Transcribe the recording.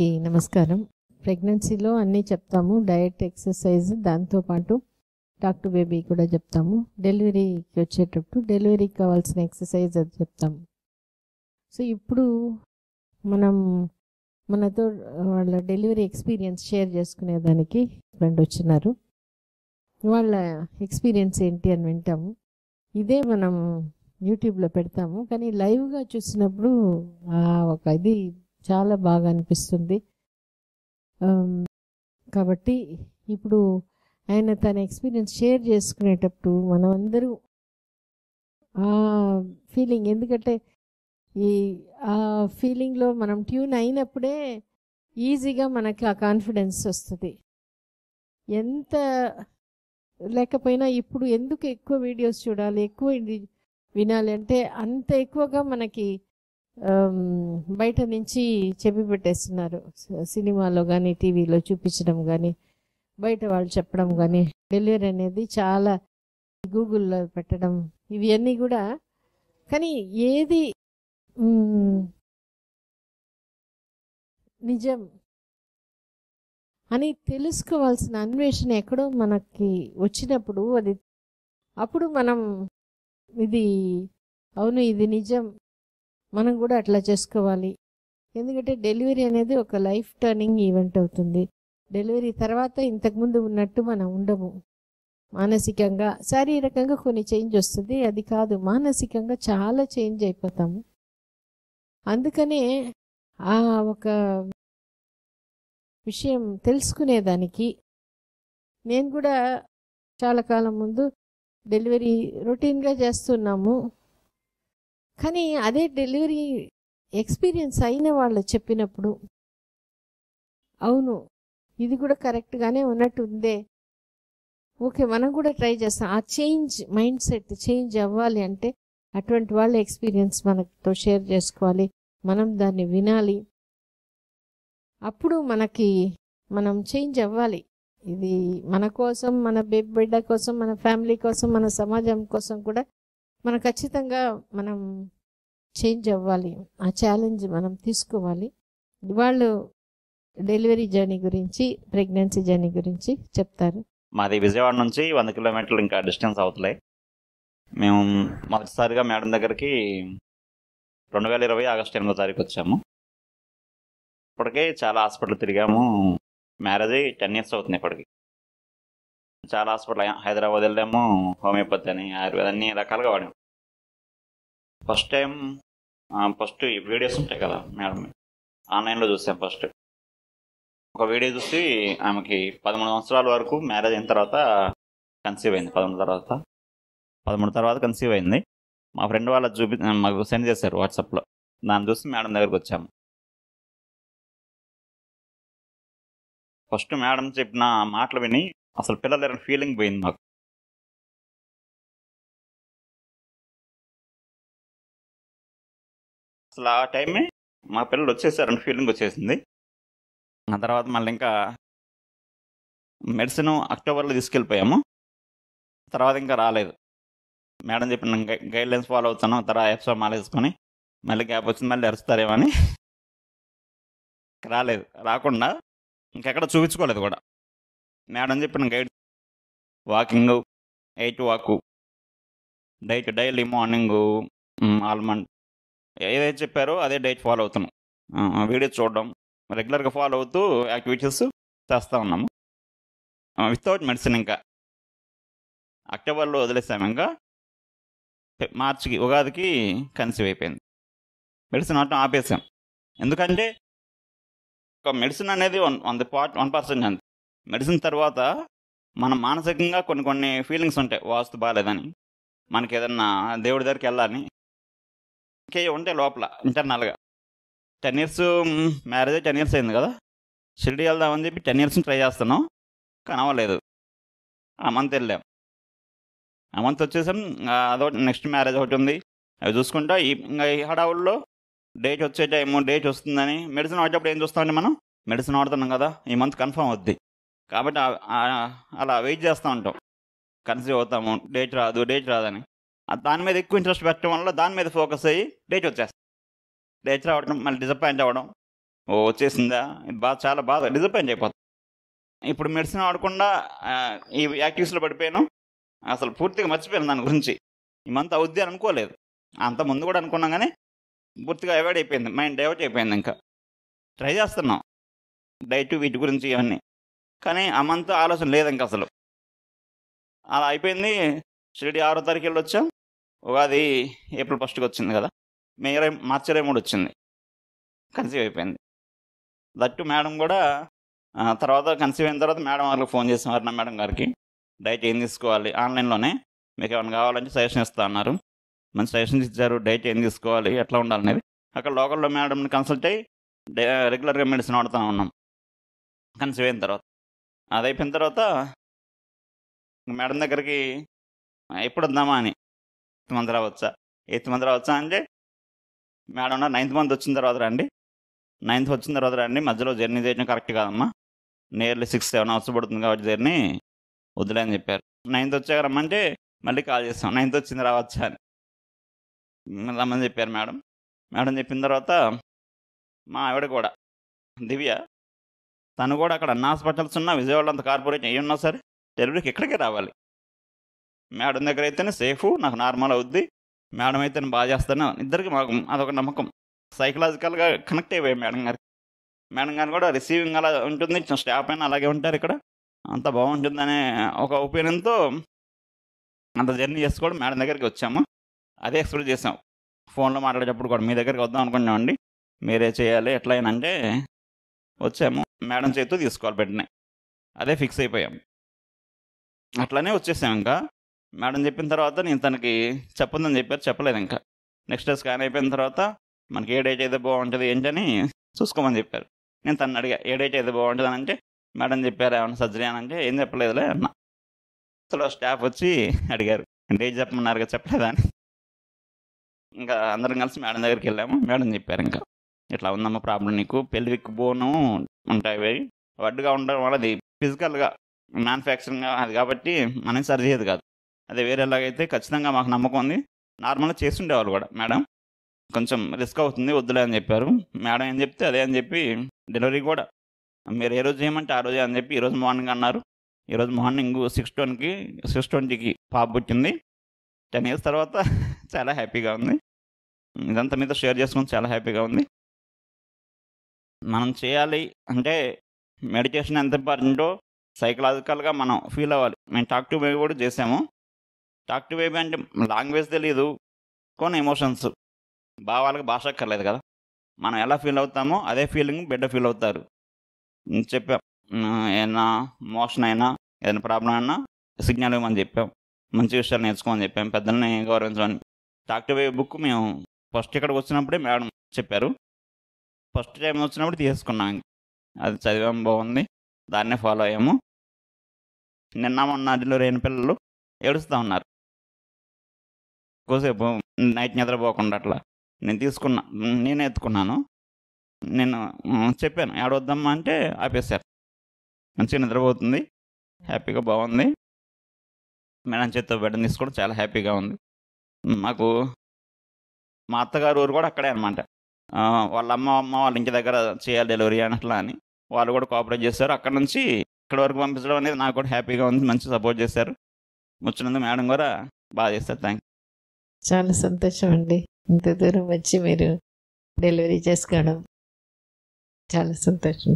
నమస్కారం. ప్రెగ్నెన్సీలో అన్నీ చెప్తాము. డయట్, ఎక్సర్సైజ్, దాంతోపాటు టాక్ టు బేబీ కూడా చెప్తాము. డెలివరీకి వచ్చేటప్పుడు డెలివరీకి కావాల్సిన ఎక్సర్సైజ్ అది చెప్తాము. సో ఇప్పుడు మనం మనతో వాళ్ళ డెలివరీ ఎక్స్పీరియన్స్ షేర్ చేసుకునేదానికి ఫ్రెండ్ వచ్చినారు. వాళ్ళ ఎక్స్పీరియన్స్ ఏంటి అని వింటాము. ఇదే మనం యూట్యూబ్లో పెడతాము, కానీ లైవ్గా చూసినప్పుడు ఒక ఇది చాలా బాగా అనిపిస్తుంది. కాబట్టి ఇప్పుడు ఆయన తన ఎక్స్పీరియన్స్ షేర్ చేసుకునేటప్పుడు మనం అందరూ ఆ ఫీలింగ్, ఎందుకంటే ఆ ఫీలింగ్లో మనం ట్యూన్ అయినప్పుడే ఈజీగా మనకి ఆ కాన్ఫిడెన్స్ వస్తుంది. ఎంత లేకపోయినా ఇప్పుడు ఎందుకు ఎక్కువ వీడియోస్ చూడాలి, ఎక్కువ ఇది వినాలి అంటే అంత ఎక్కువగా మనకి బయట నుంచి చెప్పి పెట్టేస్తున్నారు. సినిమాలో కానీ టీవీలో చూపించడం కానీ బయట వాళ్ళు చెప్పడం కానీ డెలివరీ అనేది చాలా గూగుల్లో పెట్టడం ఇవన్నీ కూడా. కానీ ఏది నిజం అని తెలుసుకోవాల్సిన అన్వేషణ ఎక్కడో మనకి వచ్చినప్పుడు అప్పుడు మనం ఇది అవును ఇది నిజం, మనం కూడా అట్లా చేసుకోవాలి. ఎందుకంటే డెలివరీ అనేది ఒక లైఫ్ టర్నింగ్ ఈవెంట్ అవుతుంది. డెలివరీ తర్వాత ఇంతకుముందు ఉన్నట్టు మనం ఉండము. మానసికంగా, శారీరకంగా కొన్ని చేంజ్ వస్తుంది, అది కాదు మానసికంగా చాలా చేంజ్ అయిపోతాము. అందుకనే ఆ ఒక విషయం తెలుసుకునేదానికి నేను కూడా చాలా కాలం ముందు డెలివరీ రొటీన్గా చేస్తున్నాము. కానీ అదే డెలివరీ ఎక్స్పీరియన్స్ అయిన వాళ్ళు చెప్పినప్పుడు అవును ఇది కూడా కరెక్ట్గానే ఉన్నట్టు ఉందే, ఓకే మనం కూడా ట్రై చేస్తాం. ఆ చేంజ్, మైండ్ సెట్ చేంజ్ అవ్వాలి అంటే అటువంటి వాళ్ళ ఎక్స్పీరియన్స్ మనతో షేర్ చేసుకోవాలి, మనం దాన్ని వినాలి. అప్పుడు మనం చేంజ్ అవ్వాలి. ఇది మన కోసం, మన బిడ్డ కోసం, మన ఫ్యామిలీ కోసం, మన సమాజం కోసం కూడా మనం ఖచ్చితంగా మనం చేంజ్ అవ్వాలి. ఆ ఛాలెంజ్ మనం తీసుకోవాలి. వాళ్ళు డెలివరీ జర్నీ గురించి, ప్రెగ్నెన్సీ జర్నీ గురించి చెప్తారు. మాది విజయవాడ నుంచి 100 కిలోమీటర్లు ఇంకా డిస్టెన్స్ అవుతలే. మేము మొదటిసారిగా మేడం దగ్గరికి 2020 ఆగస్టు 8వ తారీఖు వచ్చాము. ఇప్పటికే చాలా హాస్పిటల్ తిరిగాము. మ్యారేజ్ 10 years అవుతుంది ఇప్పటికి. చాలా హాస్పిటల్, హైదరాబాద్ వెళ్ళాము, హోమియోపతి అని, ఆయుర్వేద అన్ని రకాలుగా వాడాము. ఫస్ట్ వీడియోస్ ఉంటాయి కదా మేడం, ఆన్లైన్లో చూసాం. ఫస్ట్ ఒక వీడియో చూసి ఆమెకి 13 సంవత్సరాల వరకు మ్యారేజ్ అయిన తర్వాత కన్సీవ్ అయింది. 13 తర్వాత కన్సీవ్ అయింది. మా ఫ్రెండ్ వాళ్ళ మాకు సెండ్ చేశారు వాట్సాప్లో. దాన్ని చూసి మేడం దగ్గరికి వచ్చాము. ఫస్ట్ మేడం చెప్పిన మాటలు విని అసలు పిల్లలు లేరని ఫీలింగ్ పోయింది మాకు. అసలు ఆ టైమే మా పిల్లలు వచ్చేసారని ఫీలింగ్ వచ్చేసింది. ఆ తర్వాత మళ్ళీ ఇంకా మెడిసిన్ అక్టోబర్లో తీసుకెళ్ళిపోయాము. తర్వాత ఇంకా రాలేదు. మేడం చెప్పిన గైడ్ లైన్స్ ఫాలో అవుతాను. తర్వాత ఎఫ్సో మాలేసుకొని మళ్ళీ గ్యాప్ వచ్చింది, మళ్ళీ అరుస్తారేమో అని రాలేదు. రాకుండా ఇంకెక్కడ చూపించుకోలేదు కూడా. మేడం చెప్పిన గైడ్ వాకింగ్, 8 వాకు, డైట్ డైలీ మార్నింగ్ ఆల్మండ్, ఏదైతే చెప్పారో అదే డైట్ ఫాలో అవుతున్నాం. వీడియో చూడడం, రెగ్యులర్గా ఫాలో అవుతూ యాక్టివిటీస్ చేస్తూ ఉన్నాము వితౌట్ మెడిసిన్. ఇంకా అక్టోబర్లో వదిలేసాము. ఇంకా మార్చికి, ఉగాదికి కన్సీవ్ అయిపోయింది. మెడిసిన్ వాడటం ఆపేసాం. ఎందుకంటే ఒక మెడిసిన్ అనేది 1% అంతే. మెడిసిన్ తర్వాత మనం మానసికంగా కొన్ని ఫీలింగ్స్ ఉంటాయి. వాస్తు బాగాలేదని, మనకి ఏదన్నా దేవుడి దగ్గరికి వెళ్ళాలని, ఇంకే ఉంటాయి లోపల ఇంటర్నల్గా. 10 years మ్యారేజ్ 10 years అయింది కదా, షిరిడి వెళ్దామని చెప్పి 10 years ట్రై చేస్తున్నాం, కానీ అవ్వలేదు. ఆ మంత్ వెళ్ళాం. ఆ మంత్ వచ్చేసాం. అదొకటి, నెక్స్ట్ మ్యారేజ్ ఒకటి ఉంది, అవి చూసుకుంటా ఇంకా ఈ హడావుల్లో డేట్ వచ్చే టైము, డేట్ వస్తుందని మెడిసిన్ వాడేటప్పుడు ఏం చూస్తామంటే మనం మెడిసిన్ వాడుతున్నాం కదా, ఈ మంత్ కన్ఫర్మ్ అవుద్ది కాబట్టి అలా వెయిట్ చేస్తూ ఉంటాం. కన్సీవ్ అవుతాము, డేట్ రాదని దాని మీద ఎక్కువ ఇంట్రెస్ట్ పెట్టడం వల్ల దాని మీద ఫోకస్ అయ్యి డేట్ వచ్చేస్తాం. డేట్ రావడం, మళ్ళీ డిసప్పాయింట్ అవ్వడం, ఓ వచ్చేసిందా, ఇది చాలా బాధ డిసప్పాయింట్ అయిపోతుంది. ఇప్పుడు మెడిసిన్ వాడకుండా ఈ యాక్టివిటీస్లో పడిపోయాను. అసలు పూర్తిగా మర్చిపోయాను దాని గురించి. ఈ మంత్ అవుద్ది అని అనుకోలేదు. అంత ముందు కూడా అనుకున్నాం కానీ పూర్తిగా అవాయిడ్ అయిపోయింది, మైండ్ డైవర్ట్ అయిపోయింది. ఇంకా ట్రై చేస్తున్నాం డైట్ వీటి గురించి ఇవన్నీ, కానీ ఆ మంత్ ఆలోచన లేదు ఇంకా అసలు. అలా అయిపోయింది. షిరిడి 6వ తారీఖు వెళ్ళొచ్చాం. ఉగాది ఏప్రిల్ 1కి వచ్చింది కదా, మార్చి 23 వచ్చింది, కన్సీవ్ అయిపోయింది. దట్టు మేడం కూడా తర్వాత కన్సీవ్ అయిన తర్వాత మేడం వాళ్ళకి ఫోన్ చేసాం, అరుణ మేడం గారికి. డైట్ ఏం తీసుకోవాలి, ఆన్లైన్లోనే మీకు ఏమైనా కావాలంటే సజెషన్ ఇస్తా అన్నారు. మంచి సజెషన్స్ ఇచ్చారు, డైట్ ఏం తీసుకోవాలి, ఎట్లా ఉండాలనేది. అక్కడ లోకల్లో మేడంని కన్సల్ట్ అయ్యి రెగ్యులర్గా మెడిసిన్ వాడుతూ ఉన్నాం కన్సీవ్ అయిన తర్వాత. అది అయిపోయిన తర్వాత మేడం దగ్గరికి ఎప్పుడు వద్దామా అని, 8th మంత్ రావచ్చా 8th మంత్ రావచ్చా అంటే మేడం 9th మంత్ వచ్చిన తర్వాత రండి, 9th వచ్చిన తర్వాత రండి, మధ్యలో జర్నీ చేయడం కరెక్ట్ కాదమ్మా, నియర్లీ 6-7 అవర్స్ పడుతుంది కాబట్టి జర్నీ వద్దులే అని చెప్పారు. 9th వచ్చాక రమ్మంటే మళ్ళీ కాల్ చేస్తాం, 9th వచ్చింది రావచ్చా అని రమ్మని చెప్పారు మేడం. మేడం చెప్పిన తర్వాత మా ఆవిడ కూడా దివ్య, తను కూడా అక్కడ అన్న హాస్పిటల్స్ ఉన్నా, విజయవాడలో అంత కార్పొరేట్ అయ్యి ఉన్నా సరే డెలివరీకి ఇక్కడికే రావాలి. మేడం దగ్గర అయితేనే సేఫ్, నాకు నార్మల్ అవుద్ది, మేడం అయితేనే బాగా చేస్తాను, ఇద్దరికి మాకు అదొక నమ్మకం. సైకలాజికల్గా కనెక్ట్ అయిపోయాయి మేడం గారికి. మేడం గారు కూడా రిసీవింగ్ అలా ఉంటుంది, స్టాఫ్ అయినా అలాగే ఉంటారు ఇక్కడ, అంత బాగుంటుందనే ఒక ఒపీనియన్తో అంత జర్నీ చేసుకోవడం మేడం దగ్గరికి వచ్చాము. అదే ఎక్స్పెక్ట్ చేసాం. ఫోన్లో మాట్లాడేటప్పుడు కూడా మీ దగ్గరికి వద్దాం అనుకున్నామండి, మీరే చేయాలి ఎట్లా అయినా అంటే వచ్చాము. మేడం చేతితో తీసుకోవాలి బిడ్డని, అదే ఫిక్స్ అయిపోయాం. అట్లానే వచ్చేసాం. ఇంకా మేడం చెప్పిన తర్వాత నేను తనకి చెప్పొద్దని చెప్పారు, చెప్పలేదు. ఇంకా నెక్స్ట్ డే స్కాన్ అయిపోయిన తర్వాత మనకి ఏ డేట్ అయితే బాగుంటుంది ఏంటని చూసుకోమని చెప్పారు. నేను తను అడిగా ఏ డేట్ అయితే బాగుంటుంది అని అంటే మేడం చెప్పారు ఏమన్నా సర్జరీ అని అంటే ఏం చెప్పలేదులే అన్న. అసలు స్టాఫ్ వచ్చి అడిగారు డేట్ చెప్పమన్నారుగా చెప్పలేదా అని. ఇంకా అందరం కలిసి మేడం దగ్గరికి వెళ్ళాము. మేడం చెప్పారు ఇంకా ఇట్లా ఉందమ్మా ప్రాబ్లం, నీకు పెల్విక్ బోను ఉంటాయి, వడ్డుగా ఉండడం వల్ల అది ఫిజికల్గా మ్యానుఫ్యాక్చరింగ్ అది కాబట్టి మనం సరి చేయదు కాదు, అదే వేరేలాగైతే ఖచ్చితంగా మాకు నమ్మకం ఉంది, నార్మల్గా చేస్తుండేవాళ్ళు కూడా మేడం, కొంచెం రిస్క్ అవుతుంది వద్దులే అని చెప్పారు. మేడం ఏం చెప్తే అదే అని చెప్పి డెలివరీ కూడా మీరు ఏ రోజు చేయమంటే ఆ రోజే అని చెప్పి ఈరోజు మార్నింగ్ అన్నారు. ఈరోజు మార్నింగ్ 6:20కి పాప పుట్టింది. 10 years తర్వాత చాలా హ్యాపీగా ఉంది. ఇదంతా మీతో షేర్ చేసుకుని చాలా హ్యాపీగా ఉంది. మనం చేయాలి అంటే మెడిటేషన్ ఎంత ఇంపార్టెంటో సైకలాజికల్గా మనం ఫీల్ అవ్వాలి. మేము టాక్ టు బేబీ కూడా చేసాము. టాక్ టు బేబీ అంటే లాంగ్వేజ్ తెలియదు, కొన్ని ఎమోషన్స్, భావాలకు భాష అక్కర్లేదు కదా, మనం ఎలా ఫీల్ అవుతామో అదే ఫీలింగ్ బిడ్డ ఫీల్ అవుతారు చెప్పాం. ఏదైనా మోషన్ అయినా ఏదైనా ప్రాబ్లం అయినా సిగ్నల్ ఇవ్వమని చెప్పాం, మంచి విషయాలు నేర్చుకోమని చెప్పాం, పెద్దల్ని గౌరవించమని. టాక్ టు బేబీ బుక్ మేము ఫస్ట్ ఇక్కడికి వచ్చినప్పుడే మేడం చెప్పారు, ఫస్ట్ టైం వచ్చినప్పుడు తీసుకున్నాం, అది చదివాము, బాగుంది, దాన్నే ఫాలో అయ్యాము. నిన్న మొన్న డెలివరీ అయిన పిల్లలు ఏడుస్తూ ఉన్నారు ఎక్కువసేపు, నైట్ నిద్రపోకుండా. అట్లా నేనే ఎత్తుకున్నాను. నేను చెప్పాను ఏడవద్దమ్మా అంటే ఆపేశారు. మంచిగా నిద్రపోతుంది, హ్యాపీగా బాగుంది. మేడం చేత్తో బిడ్డను తీసుకోవడం చాలా హ్యాపీగా ఉంది. మాకు మా అత్తగారు ఊరు కూడా అక్కడే అనమాట. వాళ్ళ అమ్మ వాళ్ళ ఇంటి దగ్గర చేయాలి డెలివరీ అని అట్లా అని వాళ్ళు కూడా కోఆపరేట్ చేశారు. అక్కడ నుంచి ఇక్కడ వరకు పంపించడం అనేది నాకు కూడా హ్యాపీగా ఉంది, మంచి సపోర్ట్ చేశారు. వచ్చినందుకు మేడం కూడా బాగా చేస్తారు. Thank you. చాలా సంతోషం అండి, ఇంత దూరం వచ్చి మీరు డెలివరీ చేసుకోవడం చాలా సంతోషం.